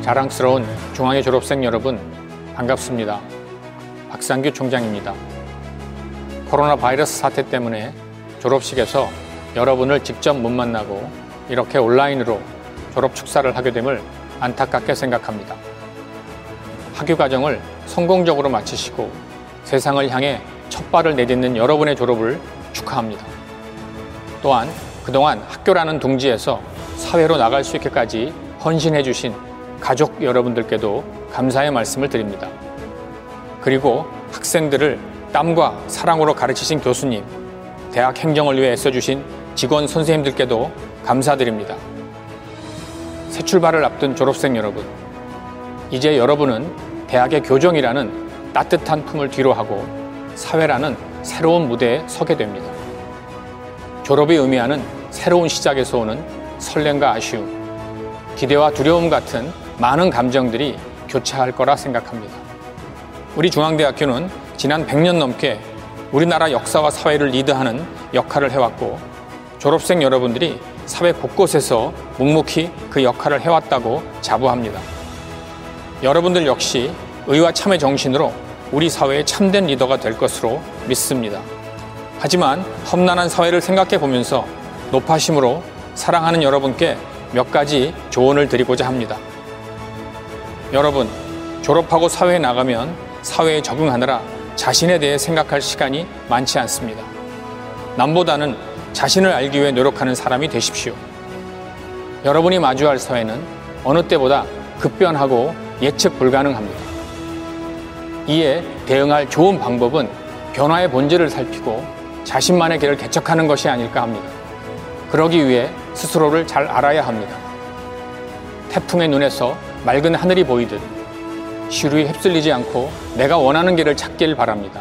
자랑스러운 중앙의 졸업생 여러분, 반갑습니다. 박상규 총장입니다. 코로나 바이러스 사태 때문에 졸업식에서 여러분을 직접 못 만나고 이렇게 온라인으로 졸업 축사를 하게 됨을 안타깝게 생각합니다. 학교 과정을 성공적으로 마치시고 세상을 향해 첫 발을 내딛는 여러분의 졸업을 축하합니다. 또한 그동안 학교라는 둥지에서 사회로 나갈 수 있게까지 헌신해 주신 가족 여러분들께도 감사의 말씀을 드립니다. 그리고 학생들을 땀과 사랑으로 가르치신 교수님, 대학 행정을 위해 애써주신 직원 선생님들께도 감사드립니다. 새 출발을 앞둔 졸업생 여러분, 이제 여러분은 대학의 교정이라는 따뜻한 품을 뒤로하고 사회라는 새로운 무대에 서게 됩니다. 졸업이 의미하는 새로운 시작에서 오는 설렘과 아쉬움, 기대와 두려움 같은 많은 감정들이 교차할 거라 생각합니다. 우리 중앙대학교는 지난 100년 넘게 우리나라 역사와 사회를 리드하는 역할을 해왔고, 졸업생 여러분들이 사회 곳곳에서 묵묵히 그 역할을 해왔다고 자부합니다. 여러분들 역시 의와 참의 정신으로 우리 사회의 참된 리더가 될 것으로 믿습니다. 하지만 험난한 사회를 생각해 보면서 높아심으로 사랑하는 여러분께 몇 가지 조언을 드리고자 합니다. 여러분, 졸업하고 사회에 나가면 사회에 적응하느라 자신에 대해 생각할 시간이 많지 않습니다. 남보다는 자신을 알기 위해 노력하는 사람이 되십시오. 여러분이 마주할 사회는 어느 때보다 급변하고 예측 불가능합니다. 이에 대응할 좋은 방법은 변화의 본질을 살피고 자신만의 길을 개척하는 것이 아닐까 합니다. 그러기 위해 스스로를 잘 알아야 합니다. 태풍의 눈에서 맑은 하늘이 보이듯 시류에 휩쓸리지 않고 내가 원하는 길을 찾길 바랍니다.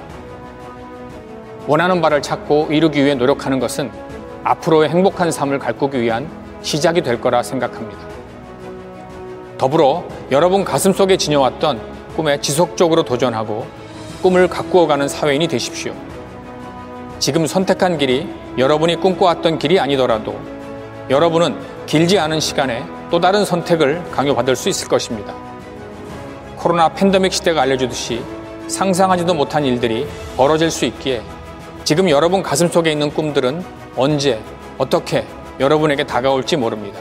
원하는 바를 찾고 이루기 위해 노력하는 것은 앞으로의 행복한 삶을 가꾸기 위한 시작이 될 거라 생각합니다. 더불어 여러분 가슴속에 지녀왔던 꿈에 지속적으로 도전하고 꿈을 가꾸어가는 사회인이 되십시오. 지금 선택한 길이 여러분이 꿈꿔왔던 길이 아니더라도 여러분은 길지 않은 시간에 또 다른 선택을 강요받을 수 있을 것입니다. 코로나 팬데믹 시대가 알려주듯이 상상하지도 못한 일들이 벌어질 수 있기에 지금 여러분 가슴속에 있는 꿈들은 언제, 어떻게 여러분에게 다가올지 모릅니다.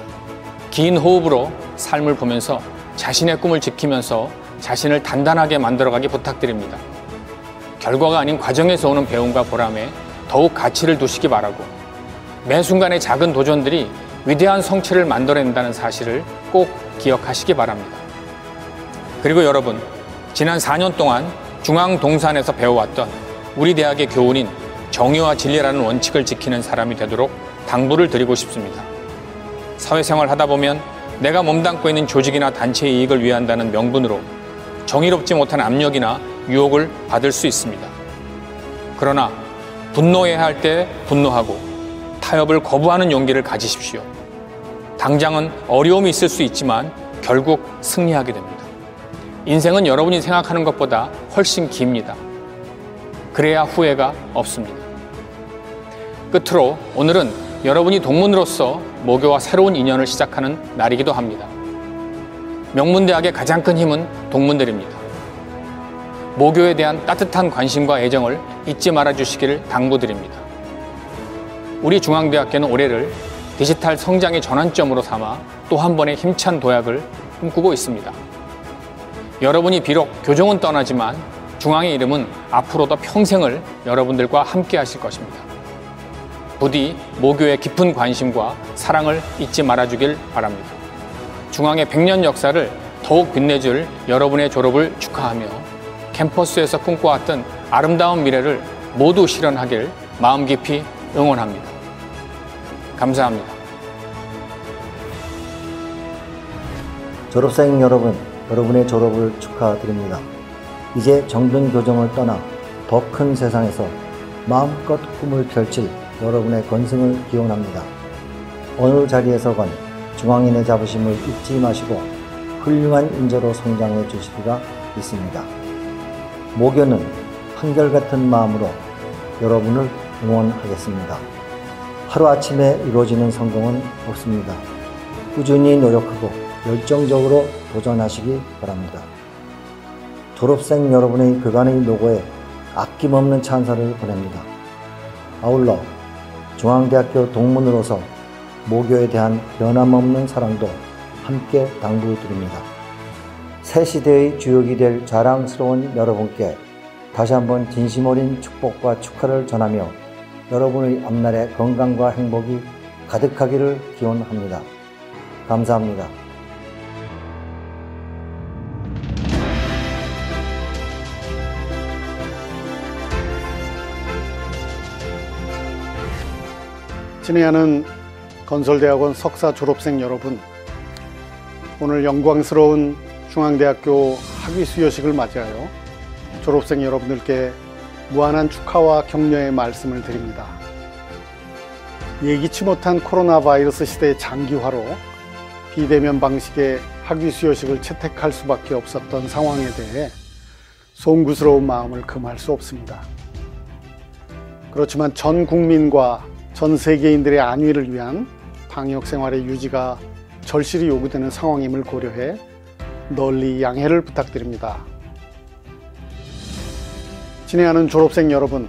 긴 호흡으로 삶을 보면서 자신의 꿈을 지키면서 자신을 단단하게 만들어가기 부탁드립니다. 결과가 아닌 과정에서 오는 배움과 보람에 더욱 가치를 두시기 바라고, 매 순간의 작은 도전들이 위대한 성취를 만들어낸다는 사실을 꼭 기억하시기 바랍니다. 그리고 여러분, 지난 4년 동안 중앙동산에서 배워왔던 우리 대학의 교훈인 정의와 진리라는 원칙을 지키는 사람이 되도록 당부를 드리고 싶습니다. 사회생활 하다 보면 내가 몸담고 있는 조직이나 단체의 이익을 위한다는 명분으로 정의롭지 못한 압력이나 유혹을 받을 수 있습니다. 그러나 분노해야 할 때 분노하고 타협을 거부하는 용기를 가지십시오. 당장은 어려움이 있을 수 있지만 결국 승리하게 됩니다. 인생은 여러분이 생각하는 것보다 훨씬 깁니다. 그래야 후회가 없습니다. 끝으로 오늘은 여러분이 동문으로서 모교와 새로운 인연을 시작하는 날이기도 합니다. 명문대학의 가장 큰 힘은 동문들입니다. 모교에 대한 따뜻한 관심과 애정을 잊지 말아주시기를 당부드립니다. 우리 중앙대학교는 올해를 디지털 성장의 전환점으로 삼아 또 한 번의 힘찬 도약을 꿈꾸고 있습니다. 여러분이 비록 교정은 떠나지만 중앙의 이름은 앞으로도 평생을 여러분들과 함께 하실 것입니다. 부디 모교의 깊은 관심과 사랑을 잊지 말아주길 바랍니다. 중앙의 100년 역사를 더욱 빛내줄 여러분의 졸업을 축하하며 캠퍼스에서 꿈꿔왔던 아름다운 미래를 모두 실현하길 마음 깊이 응원합니다. 감사합니다. 졸업생 여러분, 여러분의 졸업을 축하드립니다. 이제 정든 교정을 떠나 더 큰 세상에서 마음껏 꿈을 펼칠 여러분의 건승을 기원합니다. 어느 자리에서건 중앙인의 자부심을 잊지 마시고 훌륭한 인재로 성장해 주시리라 믿습니다. 모교는 한결같은 마음으로 여러분을 응원하겠습니다. 하루아침에 이루어지는 성공은 없습니다. 꾸준히 노력하고 열정적으로 도전하시기 바랍니다. 졸업생 여러분의 그간의 노고에 아낌없는 찬사를 보냅니다. 아울러 중앙대학교 동문으로서 모교에 대한 변함없는 사랑도 함께 당부드립니다. 새 시대의 주역이 될 자랑스러운 여러분께 다시 한번 진심 어린 축복과 축하를 전하며 여러분의 앞날에 건강과 행복이 가득하기를 기원합니다. 감사합니다. 친애하는 건설대학원 석사 졸업생 여러분, 오늘 영광스러운 중앙대학교 학위 수여식을 맞이하여 졸업생 여러분들께 무한한 축하와 격려의 말씀을 드립니다. 예기치 못한 코로나 바이러스 시대의 장기화로 비대면 방식의 학위 수여식을 채택할 수밖에 없었던 상황에 대해 송구스러운 마음을 금할 수 없습니다. 그렇지만 전 국민과 전 세계인들의 안위를 위한 방역 생활의 유지가 절실히 요구되는 상황임을 고려해 널리 양해를 부탁드립니다. 친애하는 졸업생 여러분,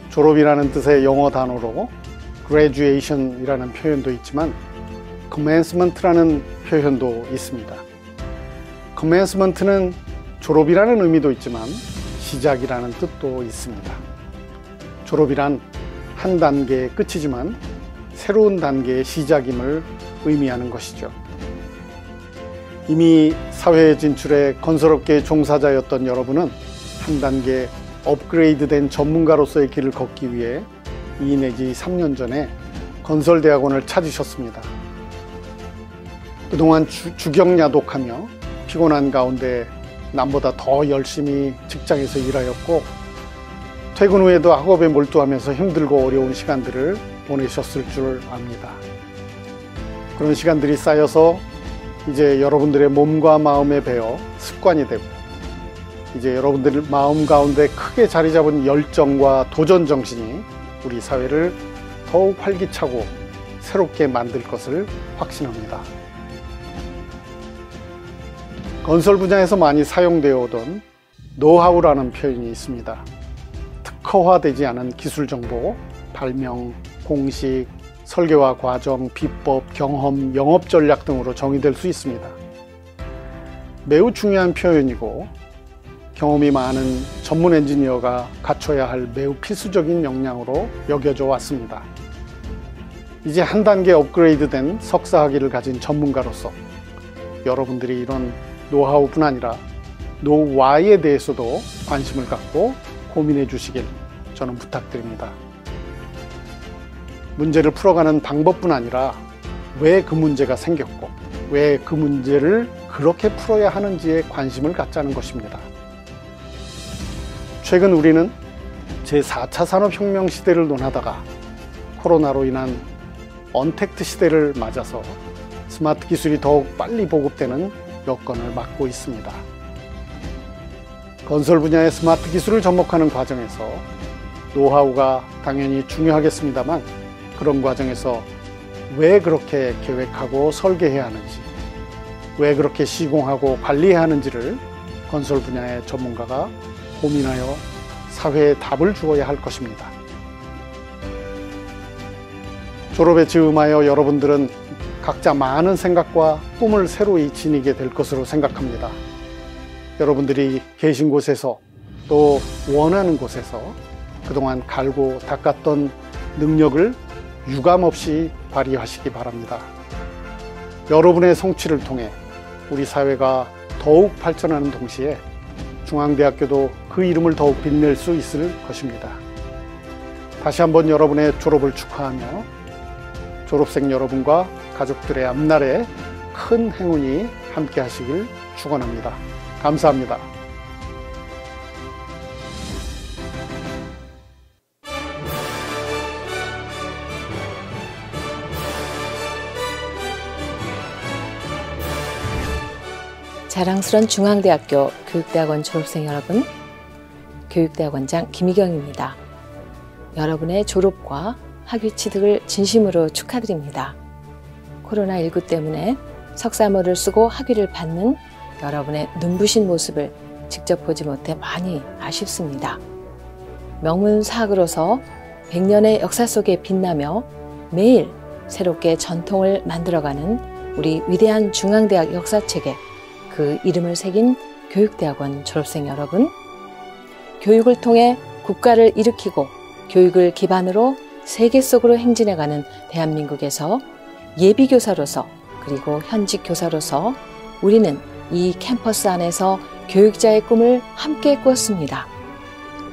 졸업이라는 뜻의 영어 단어로 graduation이라는 표현도 있지만 commencement라는 표현도 있습니다. commencement는 졸업이라는 의미도 있지만 시작이라는 뜻도 있습니다. 졸업이란 한 단계의 끝이지만 새로운 단계의 시작임을 의미하는 것이죠. 이미 사회에 진출해 건설업계의 종사자였던 여러분은 한 단계 업그레이드된 전문가로서의 길을 걷기 위해 2 내지 3년 전에 건설대학원을 찾으셨습니다. 그동안 주경야독하며 피곤한 가운데 남보다 더 열심히 직장에서 일하였고 퇴근 후에도 학업에 몰두하면서 힘들고 어려운 시간들을 보내셨을 줄 압니다. 그런 시간들이 쌓여서 이제 여러분들의 몸과 마음에 배어 습관이 되고 이제 여러분들 마음 가운데 크게 자리 잡은 열정과 도전 정신이 우리 사회를 더욱 활기차고 새롭게 만들 것을 확신합니다. 건설 분야에서 많이 사용되어 오던 노하우라는 표현이 있습니다. 특허화되지 않은 기술 정보, 발명, 공식, 설계와 과정, 비법, 경험, 영업 전략 등으로 정의될 수 있습니다. 매우 중요한 표현이고 경험이 많은 전문 엔지니어가 갖춰야 할 매우 필수적인 역량으로 여겨져 왔습니다. 이제 한 단계 업그레이드된 석사 학위를 가진 전문가로서 여러분들이 이런 노하우뿐 아니라 노와이에 대해서도 관심을 갖고 고민해 주시길 저는 부탁드립니다. 문제를 풀어가는 방법뿐 아니라 왜 그 문제가 생겼고 왜 그 문제를 그렇게 풀어야 하는지에 관심을 갖자는 것입니다. 최근 우리는 제4차 산업혁명 시대를 논하다가 코로나로 인한 언택트 시대를 맞아서 스마트 기술이 더욱 빨리 보급되는 여건을 맞고 있습니다. 건설 분야의 스마트 기술을 접목하는 과정에서 노하우가 당연히 중요하겠습니다만 그런 과정에서 왜 그렇게 계획하고 설계해야 하는지, 왜 그렇게 시공하고 관리해야 하는지를 건설 분야의 전문가가 고민하여 사회에 답을 주어야 할 것입니다. 졸업에 즈음하여 여러분들은 각자 많은 생각과 꿈을 새로이 지니게 될 것으로 생각합니다. 여러분들이 계신 곳에서 또 원하는 곳에서 그동안 갈고 닦았던 능력을 유감없이 발휘하시기 바랍니다. 여러분의 성취를 통해 우리 사회가 더욱 발전하는 동시에 중앙대학교도 그 이름을 더욱 빛낼 수 있을 것입니다. 다시 한번 여러분의 졸업을 축하하며 졸업생 여러분과 가족들의 앞날에 큰 행운이 함께 하시길 축원합니다. 감사합니다. 자랑스런 중앙대학교 교육대학원 졸업생 여러분, 교육대학원장 김희경입니다. 여러분의 졸업과 학위 취득을 진심으로 축하드립니다. 코로나19 때문에 석사모를 쓰고 학위를 받는 여러분의 눈부신 모습을 직접 보지 못해 많이 아쉽습니다. 명문사학으로서 100년의 역사 속에 빛나며 매일 새롭게 전통을 만들어가는 우리 위대한 중앙대학 역사책에 그 이름을 새긴 교육대학원 졸업생 여러분, 교육을 통해 국가를 일으키고 교육을 기반으로 세계 속으로 행진해가는 대한민국에서 예비교사로서 그리고 현직 교사로서 우리는 이 캠퍼스 안에서 교육자의 꿈을 함께 꾸었습니다.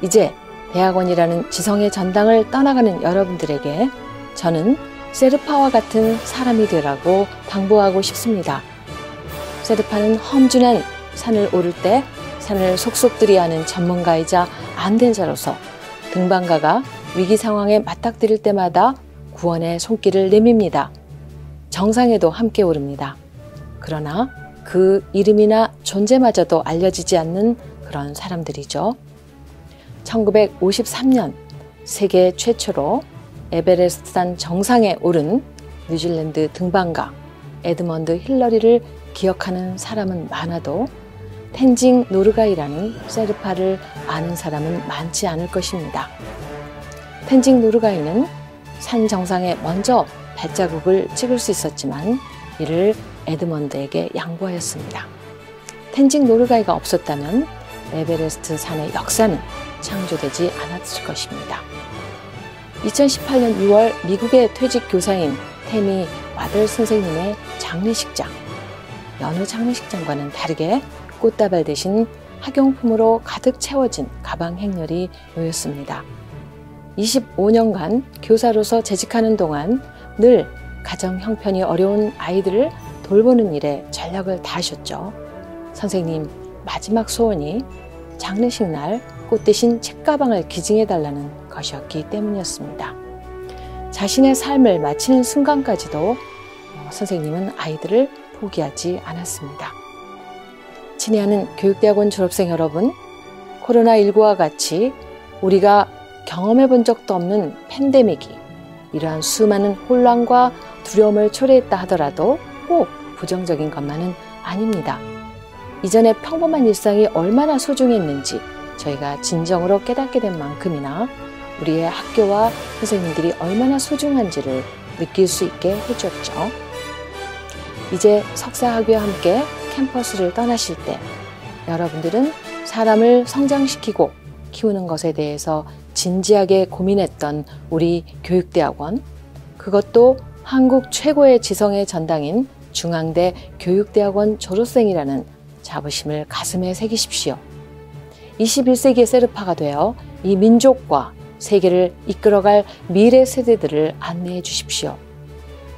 이제 대학원이라는 지성의 전당을 떠나가는 여러분들에게 저는 세르파와 같은 사람이 되라고 당부하고 싶습니다. 세르파는 험준한 산을 오를 때 산을 속속들이 하는 전문가이자 안된 자로서 등반가가 위기 상황에 맞닥뜨릴 때마다 구원의 손길을 내밉니다. 정상에도 함께 오릅니다. 그러나 그 이름이나 존재마저도 알려지지 않는 그런 사람들이죠. 1953년 세계 최초로 에베레스트산 정상에 오른 뉴질랜드 등반가 에드먼드 힐러리를 기억하는 사람은 많아도 텐징 노르가이라는 세르파를 아는 사람은 많지 않을 것입니다. 텐징 노르가이는 산 정상에 먼저 발자국을 찍을 수 있었지만 이를 에드먼드에게 양보하였습니다. 텐징 노르가이가 없었다면 에베레스트 산의 역사는 창조되지 않았을 것입니다. 2018년 6월 미국의 퇴직 교사인 태미 와들 선생님의 장례식장, 여느 장례식장과는 다르게 꽃다발 대신 학용품으로 가득 채워진 가방 행렬이 놓였습니다. 25년간 교사로서 재직하는 동안 늘 가정 형편이 어려운 아이들을 돌보는 일에 전력을 다하셨죠. 선생님 마지막 소원이 장례식 날 꽃 대신 책가방을 기증해달라는 것이었기 때문이었습니다. 자신의 삶을 마치는 순간까지도 선생님은 아이들을 포기하지 않았습니다. 친애하는 교육대학원 졸업생 여러분, 코로나19와 같이 우리가 경험해 본 적도 없는 팬데믹이 이러한 수많은 혼란과 두려움을 초래했다 하더라도 꼭 부정적인 것만은 아닙니다. 이전에 평범한 일상이 얼마나 소중했는지 저희가 진정으로 깨닫게 된 만큼이나 우리의 학교와 선생님들이 얼마나 소중한지를 느낄 수 있게 해줬죠. 이제 석사학위와 함께 캠퍼스를 떠나실 때 여러분들은 사람을 성장시키고 키우는 것에 대해서 진지하게 고민했던 우리 교육대학원, 그것도 한국 최고의 지성의 전당인 중앙대 교육대학원 졸업생이라는 자부심을 가슴에 새기십시오. 21세기의 세르파가 되어 이 민족과 세계를 이끌어갈 미래 세대들을 안내해 주십시오.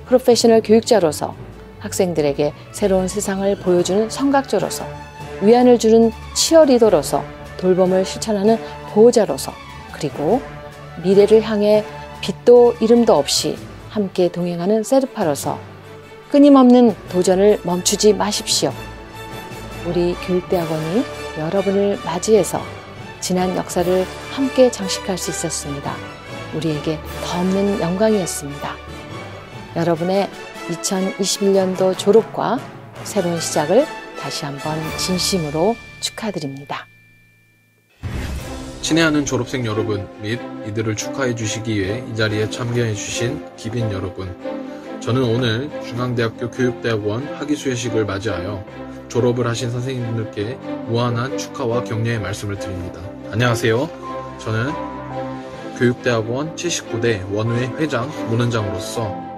프로페셔널 교육자로서 학생들에게 새로운 세상을 보여주는 성각자로서 위안을 주는 치어리더로서 돌봄을 실천하는 보호자로서 그리고 미래를 향해 빛도 이름도 없이 함께 동행하는 세르파로서 끊임없는 도전을 멈추지 마십시오. 우리 교육대학원이 여러분을 맞이해서 지난 역사를 함께 장식할 수 있었습니다. 우리에게 더없는 영광이었습니다. 여러분의 2021년도 졸업과 새로운 시작을 다시 한번 진심으로 축하드립니다. 친애하는 졸업생 여러분 및 이들을 축하해 주시기 위해 이 자리에 참여해 주신 기빈 여러분, 저는 오늘 중앙대학교 교육대학원 학위수여식을 맞이하여 졸업을 하신 선생님들께 무한한 축하와 격려의 말씀을 드립니다. 안녕하세요. 저는 교육대학원 79대 원우회 회장 문원장으로서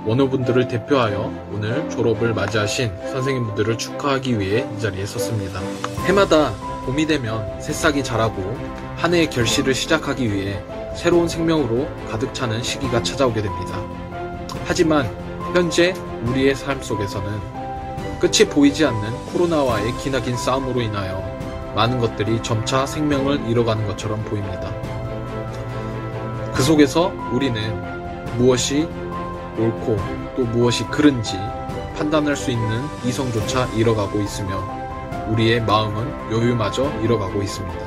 원우분들을 대표하여 오늘 졸업을 맞이하신 선생님분들을 축하하기 위해 이 자리에 섰습니다. 해마다 봄이 되면 새싹이 자라고 한 해의 결실을 시작하기 위해 새로운 생명으로 가득 차는 시기가 찾아오게 됩니다. 하지만 현재 우리의 삶 속에서는 끝이 보이지 않는 코로나와의 기나긴 싸움으로 인하여 많은 것들이 점차 생명을 잃어가는 것처럼 보입니다. 그 속에서 우리는 무엇이 옳고 또 무엇이 그른지 판단할 수 있는 이성조차 잃어가고 있으며 우리의 마음은 여유마저 잃어가고 있습니다.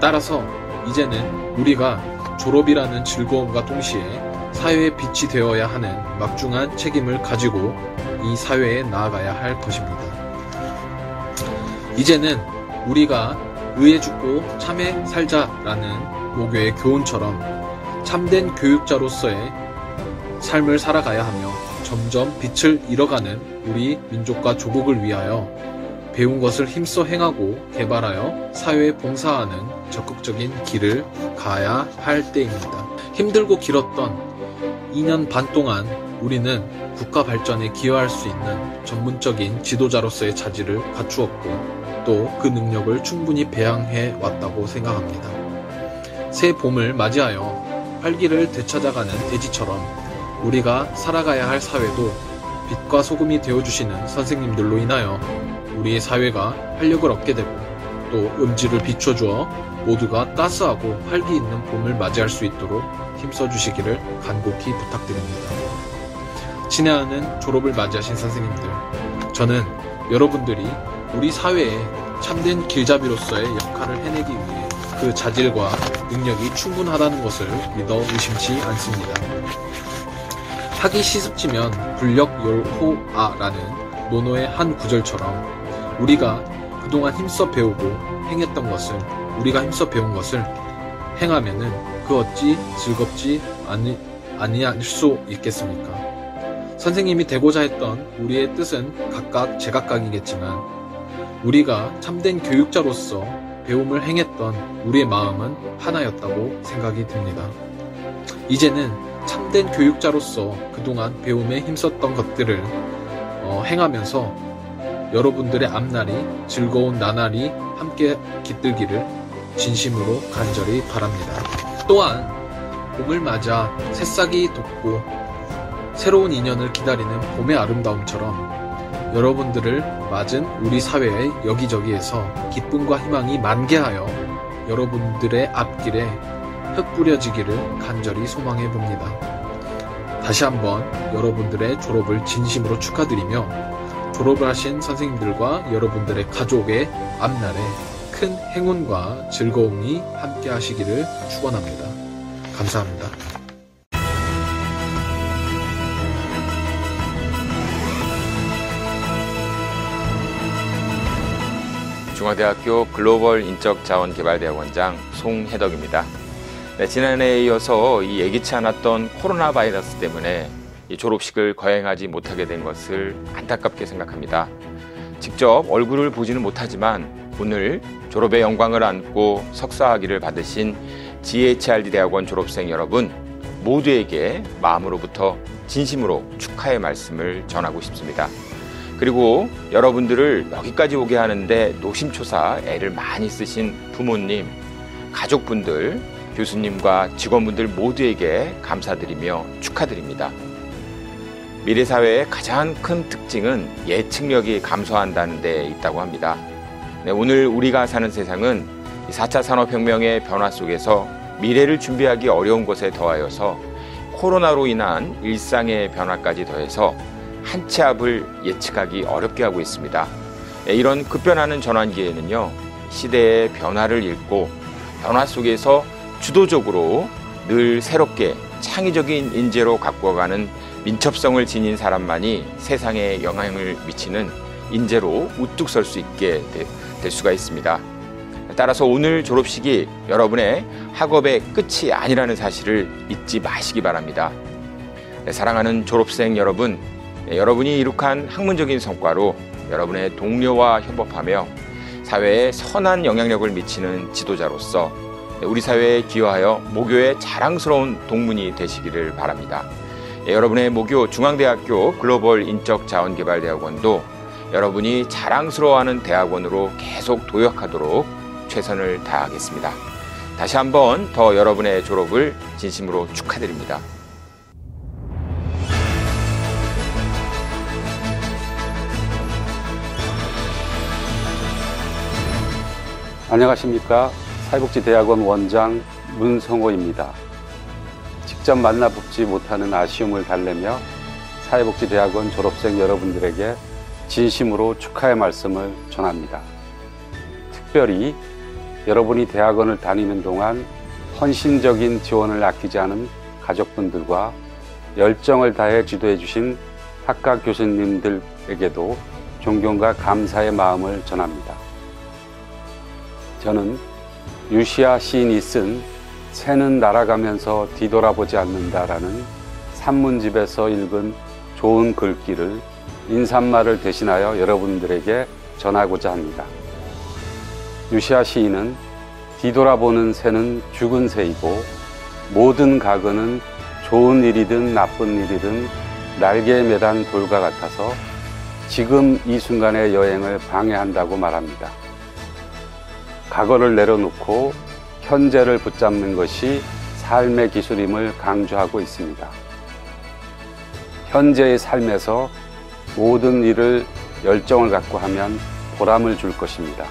따라서 이제는 우리가 졸업이라는 즐거움과 동시에 사회의 빛이 되어야 하는 막중한 책임을 가지고 이 사회에 나아가야 할 것입니다. 이제는 우리가 의에 죽고 참에 살자라는 모교의 교훈처럼 참된 교육자로서의 삶을 살아가야 하며 점점 빛을 잃어가는 우리 민족과 조국을 위하여 배운 것을 힘써 행하고 개발하여 사회에 봉사하는 적극적인 길을 가야 할 때입니다. 힘들고 길었던 2년 반 동안 우리는 국가 발전에 기여할 수 있는 전문적인 지도자로서의 자질을 갖추었고 또 그 능력을 충분히 배양해 왔다고 생각합니다. 새 봄을 맞이하여 활기를 되찾아가는 대지처럼 우리가 살아가야 할 사회도 빛과 소금이 되어주시는 선생님들로 인하여 우리의 사회가 활력을 얻게 되고 또 음지를 비춰주어 모두가 따스하고 활기 있는 봄을 맞이할 수 있도록 힘써주시기를 간곡히 부탁드립니다. 친애하는 졸업을 맞이하신 선생님들, 저는 여러분들이 우리 사회에 참된 길잡이로서의 역할을 해내기 위해 그 자질과 능력이 충분하다는 것을 믿어 의심치 않습니다. 학이 시습지면 불력열호아라는 논어의 한 구절처럼 우리가 그동안 힘써 배우고 행했던 것을, 우리가 힘써 배운 것을 행하면은 그 어찌 즐겁지 아니할 수 있겠습니까? 선생님이 되고자 했던 우리의 뜻은 각각 제각각이겠지만 우리가 참된 교육자로서 배움을 행했던 우리의 마음은 하나였다고 생각이 듭니다. 이제는 참된 교육자로서 그동안 배움에 힘썼던 것들을 행하면서 여러분들의 앞날이 즐거운 나날이 함께 깃들기를 진심으로 간절히 바랍니다. 또한 봄을 맞아 새싹이 돋고 새로운 인연을 기다리는 봄의 아름다움처럼 여러분들을 맞은 우리 사회의 여기저기에서 기쁨과 희망이 만개하여 여러분들의 앞길에 흙 뿌려지기를 간절히 소망해 봅니다. 다시 한번 여러분들의 졸업을 진심으로 축하드리며 졸업을 하신 선생님들과 여러분들의 가족의 앞날에 큰 행운과 즐거움이 함께 하시기를 축원합니다. 감사합니다. 중앙대학교 글로벌 인적자원개발대학원장 송혜덕입니다. 네, 지난해에 이어서 이 예기치 않았던 코로나 바이러스 때문에 이 졸업식을 거행하지 못하게 된 것을 안타깝게 생각합니다. 직접 얼굴을 보지는 못하지만 오늘 졸업의 영광을 안고 석사학위를 받으신 GHRD 대학원 졸업생 여러분 모두에게 마음으로부터 진심으로 축하의 말씀을 전하고 싶습니다. 그리고 여러분들을 여기까지 오게 하는데 노심초사 애를 많이 쓰신 부모님, 가족분들, 교수님과 직원분들 모두에게 감사드리며 축하드립니다. 미래사회의 가장 큰 특징은 예측력이 감소한다는 데 있다고 합니다. 네, 오늘 우리가 사는 세상은 4차 산업혁명의 변화 속에서 미래를 준비하기 어려운 것에 더하여서 코로나로 인한 일상의 변화까지 더해서 한 치 앞을 예측하기 어렵게 하고 있습니다. 이런 급변하는 전환기에는요, 시대의 변화를 읽고 변화 속에서 주도적으로 늘 새롭게 창의적인 인재로 가꾸어가는 민첩성을 지닌 사람만이 세상에 영향을 미치는 인재로 우뚝 설 수 있게 될 수가 있습니다. 따라서 오늘 졸업식이 여러분의 학업의 끝이 아니라는 사실을 잊지 마시기 바랍니다. 사랑하는 졸업생 여러분, 여러분이 이룩한 학문적인 성과로 여러분의 동료와 협업하며 사회에 선한 영향력을 미치는 지도자로서 우리 사회에 기여하여 모교의 자랑스러운 동문이 되시기를 바랍니다. 여러분의 모교 중앙대학교 글로벌 인적자원개발대학원도 여러분이 자랑스러워하는 대학원으로 계속 도약하도록 최선을 다하겠습니다. 다시 한번 더 여러분의 졸업을 진심으로 축하드립니다. 안녕하십니까. 사회복지대학원 원장 문성호입니다. 직접 만나뵙지 못하는 아쉬움을 달래며 사회복지대학원 졸업생 여러분들에게 진심으로 축하의 말씀을 전합니다. 특별히 여러분이 대학원을 다니는 동안 헌신적인 지원을 아끼지 않은 가족분들과 열정을 다해 지도해 주신 학과 교수님들에게도 존경과 감사의 마음을 전합니다. 저는 유시아 시인이 쓴 새는 날아가면서 뒤돌아보지 않는다라는 산문집에서 읽은 좋은 글귀를 인사말을 대신하여 여러분들에게 전하고자 합니다. 유시아 시인은 뒤돌아보는 새는 죽은 새이고 모든 가거는 좋은 일이든 나쁜 일이든 날개에 매단 돌과 같아서 지금 이 순간의 여행을 방해한다고 말합니다. 과거를 내려놓고 현재를 붙잡는 것이 삶의 기술임을 강조하고 있습니다. 현재의 삶에서 모든 일을 열정을 갖고 하면 보람을 줄 것입니다.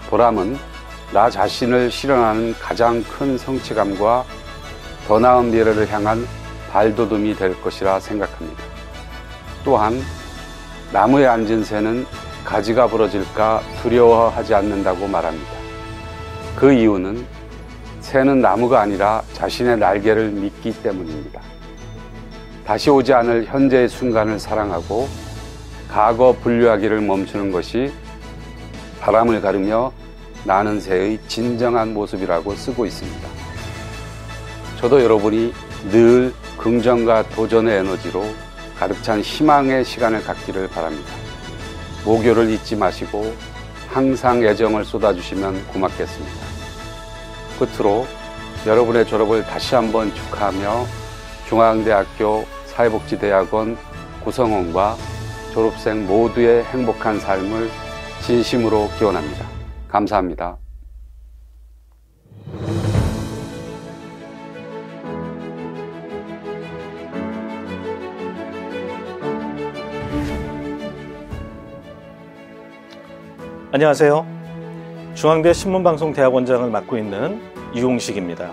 보람은 나 자신을 실현하는 가장 큰 성취감과 더 나은 미래를 향한 발돋움이 될 것이라 생각합니다. 또한 나무에 앉은 새는 가지가 부러질까 두려워하지 않는다고 말합니다. 그 이유는 새는 나무가 아니라 자신의 날개를 믿기 때문입니다. 다시 오지 않을 현재의 순간을 사랑하고 과거 분류하기를 멈추는 것이 바람을 가르며 나는 새의 진정한 모습이라고 쓰고 있습니다. 저도 여러분이 늘 긍정과 도전의 에너지로 가득 찬 희망의 시간을 갖기를 바랍니다. 모교를 잊지 마시고 항상 애정을 쏟아주시면 고맙겠습니다. 끝으로 여러분의 졸업을 다시 한번 축하하며 중앙대학교 사회복지대학원 구성원과 졸업생 모두의 행복한 삶을 진심으로 기원합니다. 감사합니다. 안녕하세요. 중앙대 신문방송대학원장을 맡고 있는 유홍식입니다.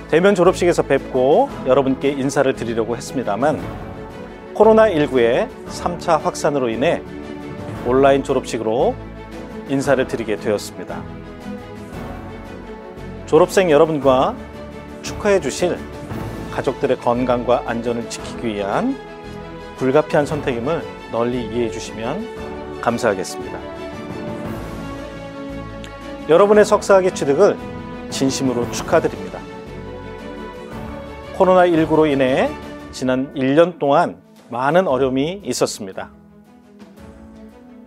대면 졸업식에서 뵙고 여러분께 인사를 드리려고 했습니다만 코로나19의 3차 확산으로 인해 온라인 졸업식으로 인사를 드리게 되었습니다. 졸업생 여러분과 축하해 주실 가족들의 건강과 안전을 지키기 위한 불가피한 선택임을 널리 이해해 주시면 감사하겠습니다. 여러분의 석사학위 취득을 진심으로 축하드립니다. 코로나19로 인해 지난 1년 동안 많은 어려움이 있었습니다.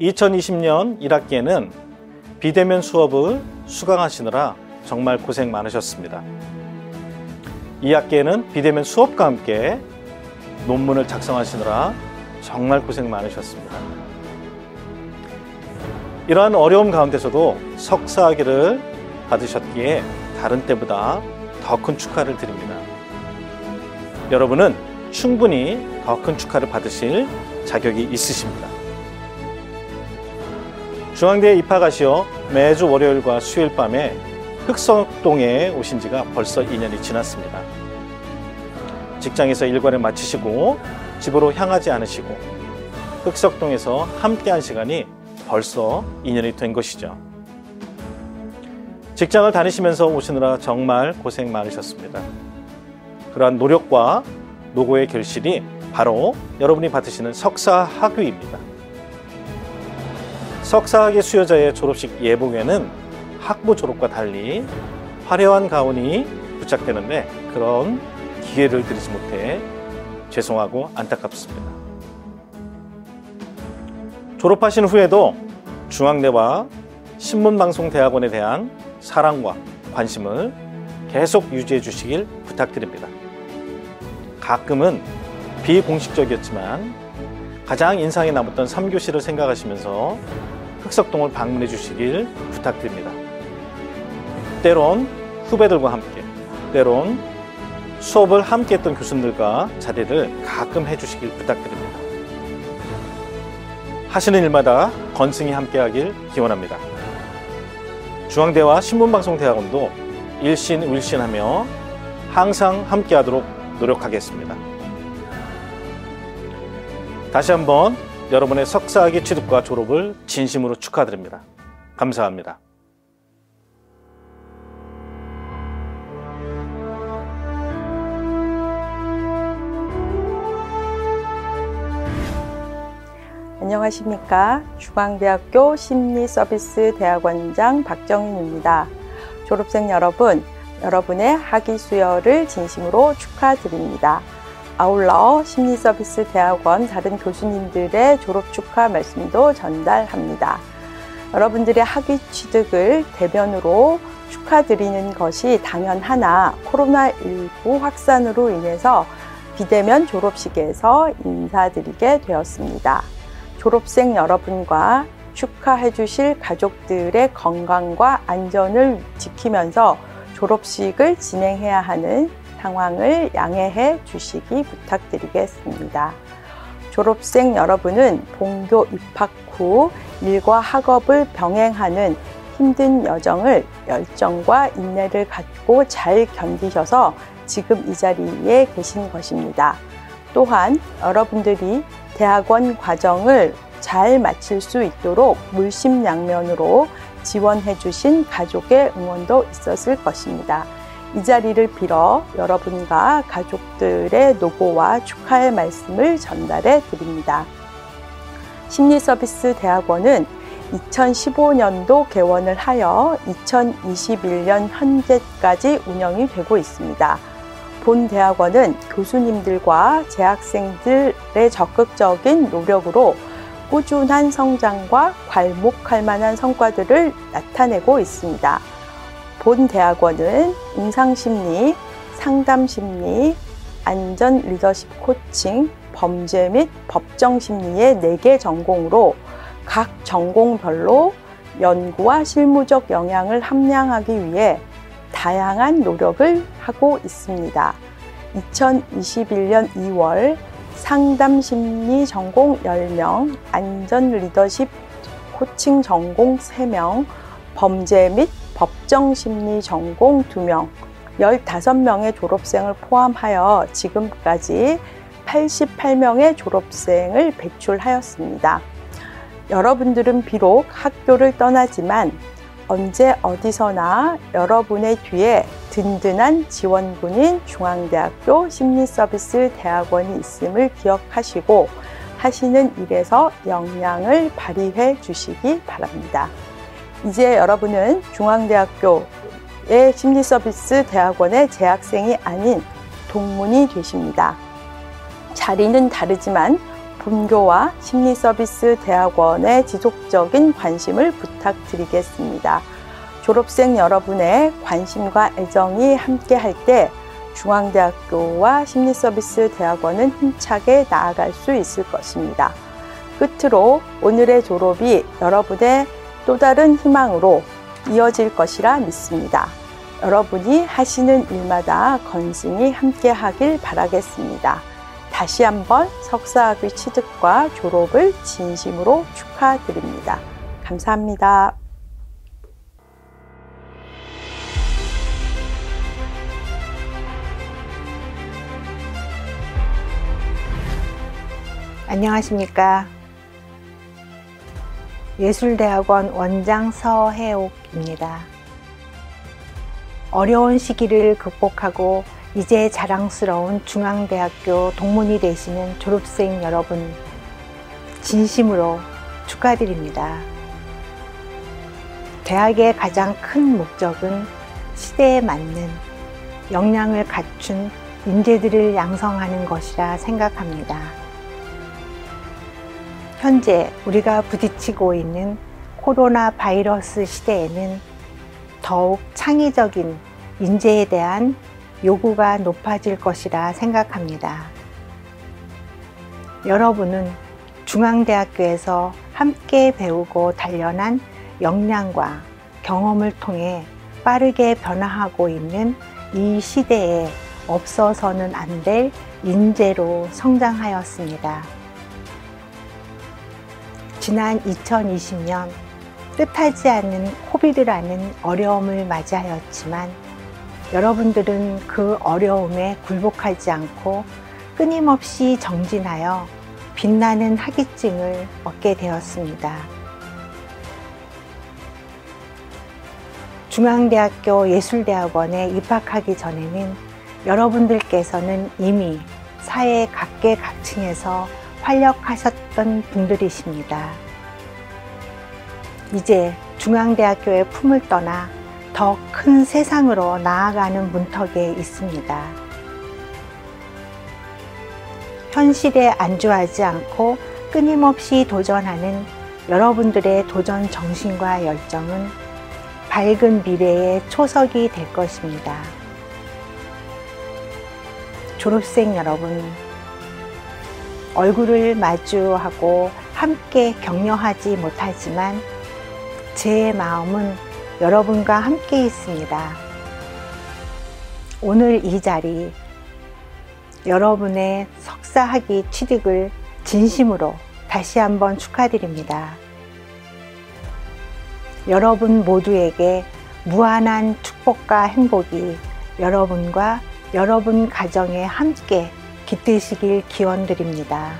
2020년 1학기에는 비대면 수업을 수강하시느라 정말 고생 많으셨습니다. 2학기에는 비대면 수업과 함께 논문을 작성하시느라 정말 고생 많으셨습니다. 이러한 어려움 가운데서도 석사학위를 받으셨기에 다른 때보다 더 큰 축하를 드립니다. 여러분은 충분히 더 큰 축하를 받으실 자격이 있으십니다. 중앙대에 입학하시어 매주 월요일과 수요일 밤에 흑석동에 오신 지가 벌써 2년이 지났습니다. 직장에서 일과를 마치시고 집으로 향하지 않으시고 흑석동에서 함께한 시간이 벌써 2년이 된 것이죠. 직장을 다니시면서 오시느라 정말 고생 많으셨습니다. 그러한 노력과 노고의 결실이 바로 여러분이 받으시는 석사학위입니다. 석사학위 수여자의 졸업식 예복에는 학부 졸업과 달리 화려한 가운이 부착되는데 그런 기회를 드리지 못해 죄송하고 안타깝습니다. 졸업하신 후에도 중앙대와 신문방송대학원에 대한 사랑과 관심을 계속 유지해 주시길 부탁드립니다. 가끔은 비공식적이었지만 가장 인상에 남았던 3교시를 생각하시면서 흑석동을 방문해 주시길 부탁드립니다. 때론 후배들과 함께, 때론 수업을 함께 했던 교수님들과 자리를 가끔 해주시길 부탁드립니다. 하시는 일마다 건승이 함께하길 기원합니다. 중앙대와 신문방송대학원도 일신일신하며 항상 함께하도록 노력하겠습니다. 다시 한번 여러분의 석사학위 취득과 졸업을 진심으로 축하드립니다. 감사합니다. 안녕하십니까. 중앙대학교 심리서비스대학원장 박정윤입니다. 졸업생 여러분, 여러분의 학위 수여를 진심으로 축하드립니다. 아울러 심리서비스대학원 다른 교수님들의 졸업 축하 말씀도 전달합니다. 여러분들의 학위 취득을 대면으로 축하드리는 것이 당연하나 코로나19 확산으로 인해서 비대면 졸업식에서 인사드리게 되었습니다. 졸업생 여러분과 축하해 주실 가족들의 건강과 안전을 지키면서 졸업식을 진행해야 하는 상황을 양해해 주시기 부탁드리겠습니다. 졸업생 여러분은 본교 입학 후 일과 학업을 병행하는 힘든 여정을 열정과 인내를 갖고 잘 견디셔서 지금 이 자리에 계신 것입니다. 또한 여러분들이 대학원 과정을 잘 마칠 수 있도록 물심양면으로 지원해 주신 가족의 응원도 있었을 것입니다. 이 자리를 빌어 여러분과 가족들의 노고와 축하의 말씀을 전달해 드립니다. 심리서비스대학원은 2015년도 개원을 하여 2021년 현재까지 운영이 되고 있습니다. 본 대학원은 교수님들과 재학생들의 적극적인 노력으로 꾸준한 성장과 괄목할 만한 성과들을 나타내고 있습니다. 본 대학원은 임상심리, 상담심리, 안전 리더십 코칭, 범죄 및 법정심리의 4개 전공으로 각 전공별로 연구와 실무적 역량을 함량하기 위해 다양한 노력을 하고 있습니다. 2021년 2월 상담심리 전공 10명, 안전 리더십 코칭 전공 3명, 범죄 및 법정심리 전공 2명, 15명의 졸업생을 포함하여 지금까지 88명의 졸업생을 배출하였습니다. 여러분들은 비록 학교를 떠나지만 언제 어디서나 여러분의 뒤에 든든한 지원군인 중앙대학교 심리서비스대학원이 있음을 기억하시고 하시는 일에서 역량을 발휘해 주시기 바랍니다. 이제 여러분은 중앙대학교의 심리서비스대학원의 재학생이 아닌 동문이 되십니다. 자리는 다르지만 본교와 심리서비스대학원의 지속적인 관심을 부탁드리겠습니다. 졸업생 여러분의 관심과 애정이 함께할 때 중앙대학교와 심리서비스대학원은 힘차게 나아갈 수 있을 것입니다. 끝으로 오늘의 졸업이 여러분의 또 다른 희망으로 이어질 것이라 믿습니다. 여러분이 하시는 일마다 건승이 함께하길 바라겠습니다. 다시 한번 석사학위 취득과 졸업을 진심으로 축하드립니다. 감사합니다. 안녕하십니까. 예술대학원 원장 서혜옥입니다. 어려운 시기를 극복하고 이제 자랑스러운 중앙대학교 동문이 되시는 졸업생 여러분, 진심으로 축하드립니다. 대학의 가장 큰 목적은 시대에 맞는 역량을 갖춘 인재들을 양성하는 것이라 생각합니다. 현재 우리가 부딪히고 있는 코로나 바이러스 시대에는 더욱 창의적인 인재에 대한 요구가 높아질 것이라 생각합니다. 여러분은 중앙대학교에서 함께 배우고 단련한 역량과 경험을 통해 빠르게 변화하고 있는 이 시대에 없어서는 안 될 인재로 성장하였습니다. 지난 2020년 뜻하지 않은 코비드라는 어려움을 맞이하였지만 여러분들은 그 어려움에 굴복하지 않고 끊임없이 정진하여 빛나는 학위증을 얻게 되었습니다. 중앙대학교 예술대학원에 입학하기 전에는 여러분들께서는 이미 사회 각계각층에서 활약하셨던 분들이십니다. 이제 중앙대학교의 품을 떠나 더 큰 세상으로 나아가는 문턱에 있습니다. 현실에 안주하지 않고 끊임없이 도전하는 여러분들의 도전 정신과 열정은 밝은 미래의 초석이 될 것입니다. 졸업생 여러분, 얼굴을 마주하고 함께 격려하지 못하지만 제 마음은 여러분과 함께 있습니다. 오늘 이 자리, 여러분의 석사학위 취득을 진심으로 다시 한번 축하드립니다. 여러분 모두에게 무한한 축복과 행복이 여러분과 여러분 가정에 함께 깃드시길 기원드립니다.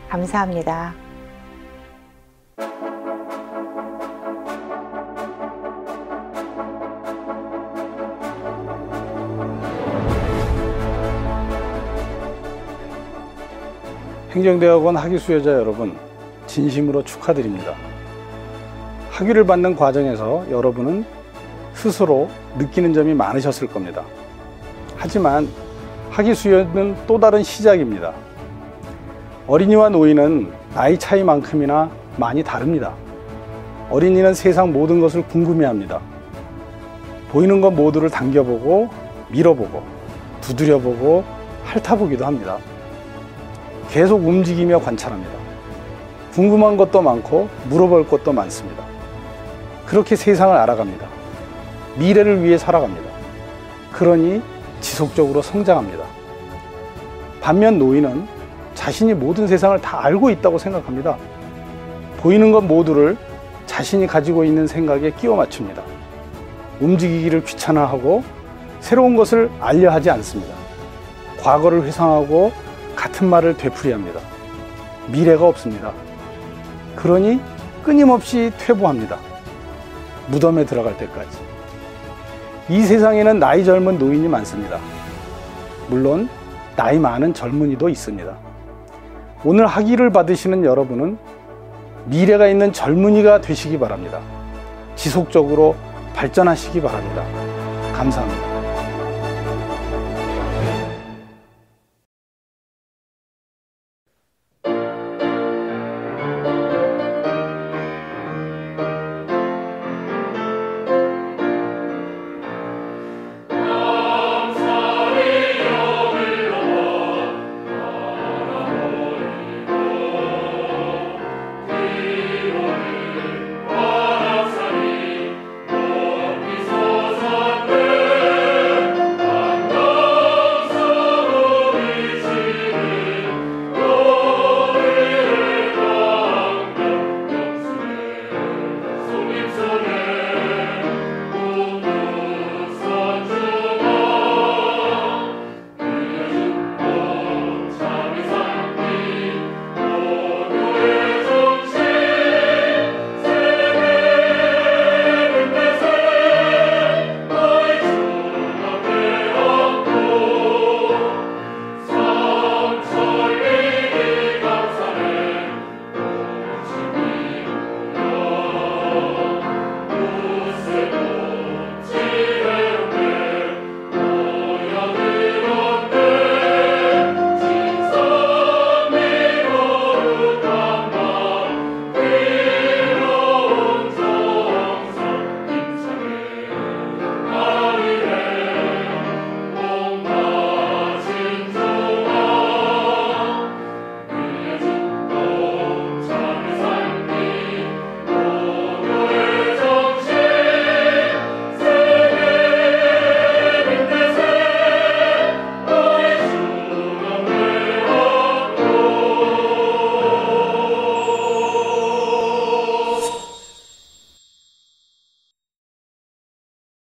감사합니다. 행정대학원 학위 수여자 여러분, 진심으로 축하드립니다. 학위를 받는 과정에서 여러분은 스스로 느끼는 점이 많으셨을 겁니다. 하지만 학위 수여는 또 다른 시작입니다. 어린이와 노인은 나이 차이만큼이나 많이 다릅니다. 어린이는 세상 모든 것을 궁금해합니다. 보이는 것 모두를 당겨보고 밀어보고 두드려보고 핥아보기도 합니다. 계속 움직이며 관찰합니다. 궁금한 것도 많고 물어볼 것도 많습니다. 그렇게 세상을 알아갑니다. 미래를 위해 살아갑니다. 그러니 지속적으로 성장합니다. 반면 노인은 자신이 모든 세상을 다 알고 있다고 생각합니다. 보이는 것 모두를 자신이 가지고 있는 생각에 끼워 맞춥니다. 움직이기를 귀찮아하고 새로운 것을 알려 하지 않습니다. 과거를 회상하고 같은 말을 되풀이합니다. 미래가 없습니다. 그러니 끊임없이 퇴보합니다. 무덤에 들어갈 때까지. 이 세상에는 나이 젊은 노인이 많습니다. 물론 나이 많은 젊은이도 있습니다. 오늘 학위를 받으시는 여러분은 미래가 있는 젊은이가 되시기 바랍니다. 지속적으로 발전하시기 바랍니다. 감사합니다.